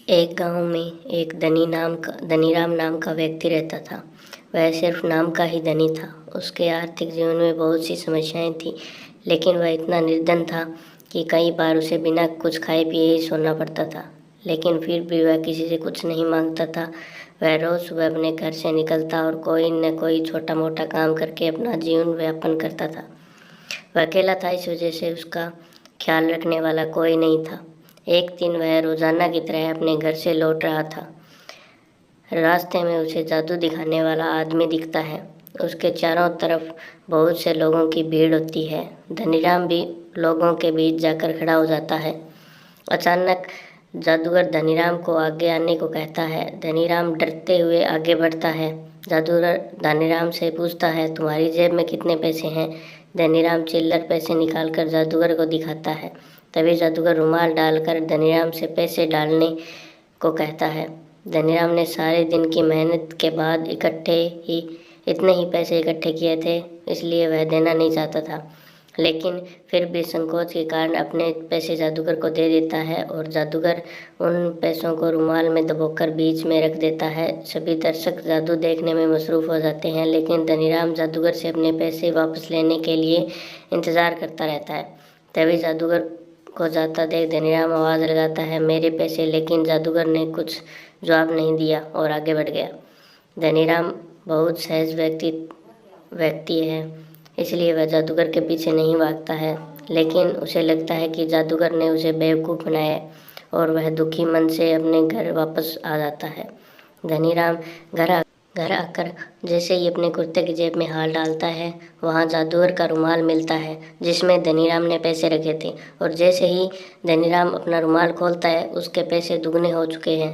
एक गांव में एक धनीराम नाम का व्यक्ति रहता था। वह सिर्फ नाम का ही धनी था। उसके आर्थिक जीवन में बहुत सी समस्याएं थीं, लेकिन वह इतना निर्धन था कि कई बार उसे बिना कुछ खाए पिए ही सोना पड़ता था। लेकिन फिर भी वह किसी से कुछ नहीं मांगता था। वह रोज़ सुबह अपने घर से निकलता और कोई न कोई छोटा मोटा काम करके अपना जीवन यापन करता था। वह अकेला था, इस वजह से उसका ख्याल रखने वाला कोई नहीं था। एक दिन वह रोजाना की तरह अपने घर से लौट रहा था। रास्ते में उसे जादू दिखाने वाला आदमी दिखता है। उसके चारों तरफ बहुत से लोगों की भीड़ होती है। धनीराम भी लोगों के बीच जाकर खड़ा हो जाता है। अचानक जादूगर धनीराम को आगे आने को कहता है। धनीराम डरते हुए आगे बढ़ता है। जादूगर धनीराम से पूछता है, तुम्हारी जेब में कितने पैसे हैं? धनीराम चिल्लर पैसे निकालकर जादूगर को दिखाता है। तभी जादूगर रुमाल डालकर धनीराम से पैसे डालने को कहता है। धनीराम ने सारे दिन की मेहनत के बाद इतने ही पैसे इकट्ठे किए थे, इसलिए वह देना नहीं चाहता था, लेकिन फिर भी संकोच के कारण अपने पैसे जादूगर को दे देता है और जादूगर उन पैसों को रुमाल में दबोकर बीच में रख देता है। सभी दर्शक जादू देखने में मसरूफ़ हो जाते हैं, लेकिन धनीराम जादूगर से अपने पैसे वापस लेने के लिए इंतज़ार करता रहता है। तभी जादूगर को जाता देख धनीराम आवाज़ लगाता है, मेरे पैसे। लेकिन जादूगर ने कुछ जवाब नहीं दिया और आगे बढ़ गया। धनीराम बहुत सहज व्यक्ति है, इसलिए वह जादूगर के पीछे नहीं भागता है, लेकिन उसे लगता है कि जादूगर ने उसे बेवकूफ़ बनाया है और वह दुखी मन से अपने घर वापस आ जाता है। धनीराम घर आकर जैसे ही अपने कुर्ते की जेब में हाथ डालता है, वहाँ जादूगर का रुमाल मिलता है जिसमें धनीराम ने पैसे रखे थे। और जैसे ही धनीराम अपना रुमाल खोलता है, उसके पैसे दुगने हो चुके हैं,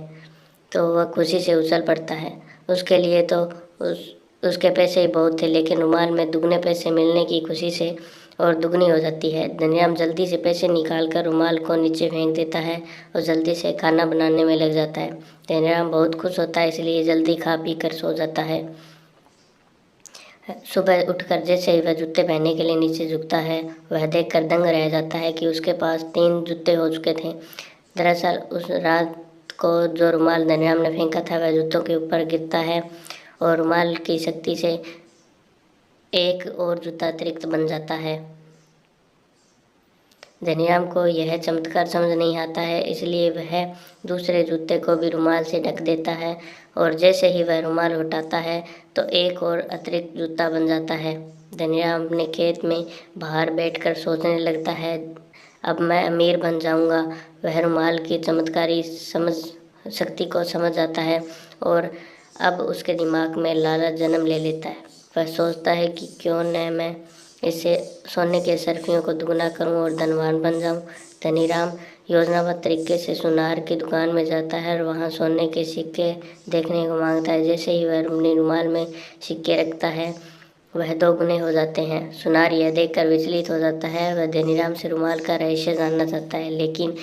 तो वह खुशी से उछल पड़ता है। उसके लिए तो उसके पैसे ही बहुत थे, लेकिन रुमाल में दुगने पैसे मिलने की खुशी से और दुगनी हो जाती है। धनीराम जल्दी से पैसे निकालकर रुमाल को नीचे फेंक देता है और जल्दी से खाना बनाने में लग जाता है। धनीराम बहुत खुश होता है, इसलिए जल्दी खा पी कर सो जाता है। सुबह उठकर जैसे ही वह जूते पहनने के लिए नीचे झुकता है, वह देखकर दंग रह जाता है कि उसके पास 3 जूते हो चुके थे। दरअसल उस रात को जो रुमाल धनीराम ने फेंका था, वह जूतों के ऊपर गिरता है और रुमाल की शक्ति से एक और जूता अतिरिक्त बन जाता है। धनीराम को यह चमत्कार समझ नहीं आता है, इसलिए वह दूसरे जूते को भी रुमाल से ढक देता है और जैसे ही वह रुमाल उठाता है तो एक और अतिरिक्त जूता बन जाता है। धनीराम अपने खेत में बाहर बैठकर सोचने लगता है, अब मैं अमीर बन जाऊंगा। वह रुमाल की चमत्कारी शक्ति को समझ आता है और अब उसके दिमाग में लालच जन्म ले लेता है। वह सोचता है कि क्यों न मैं इससे सोने के सर्फियों को दुगना करूं और धनवान बन जाऊं। धनीराम योजनाबद्ध तरीके से सुनार की दुकान में जाता है और वहां सोने के सिक्के देखने को मांगता है। जैसे ही वह अपने रुमाल में सिक्के रखता है, वह 2 गुने हो जाते हैं। सुनार यह देखकर विचलित हो जाता है। वह धनीराम से रुमाल का रहस्य जानना चाहता है, लेकिन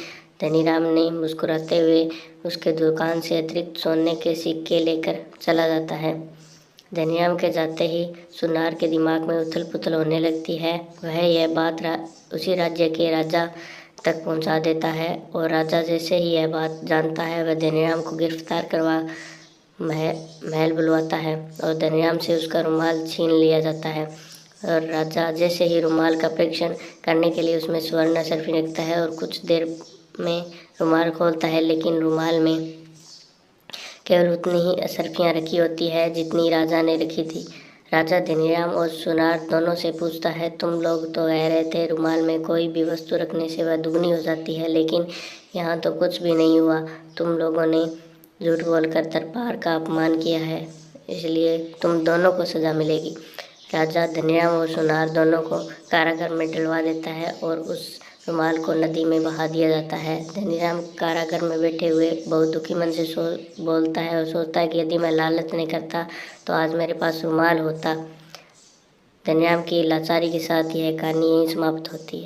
धनीराम ने मुस्कुराते हुए उसके दुकान से अतिरिक्त सोने के सिक्के लेकर चला जाता है। धनीराम के जाते ही सुनार के दिमाग में उथल पुथल होने लगती है। वह यह बात उसी राज्य के राजा तक पहुंचा देता है और राजा जैसे ही यह बात जानता है, वह धनीराम को गिरफ्तार करवा महल बुलवाता है और धनीराम से उसका रुमाल छीन लिया जाता है। और राजा जैसे ही रुमाल का परीक्षण करने के लिए उसमें स्वर्ण सर्फी रखता है और कुछ देर में रुमाल खोलता है, लेकिन रुमाल में केवल उतनी ही असरफियाँ रखी होती है जितनी राजा ने रखी थी। राजा धनीराम और सुनार दोनों से पूछता है, तुम लोग तो कह रहे थे रुमाल में कोई भी वस्तु रखने से वह दुगनी हो जाती है, लेकिन यहाँ तो कुछ भी नहीं हुआ। तुम लोगों ने झूठ बोलकर दरबार का अपमान किया है, इसलिए तुम दोनों को सज़ा मिलेगी। राजा धनीराम और सुनार दोनों को कारागार में डलवा देता है और उस रुमाल को नदी में बहा दिया जाता है। धनीराम कारागार में बैठे हुए बहुत दुखी मन से बोलता है और सोचता है कि यदि मैं लालच नहीं करता तो आज मेरे पास रुमाल होता। धनीराम की लाचारी के साथ यह कहानी यहीं समाप्त होती है।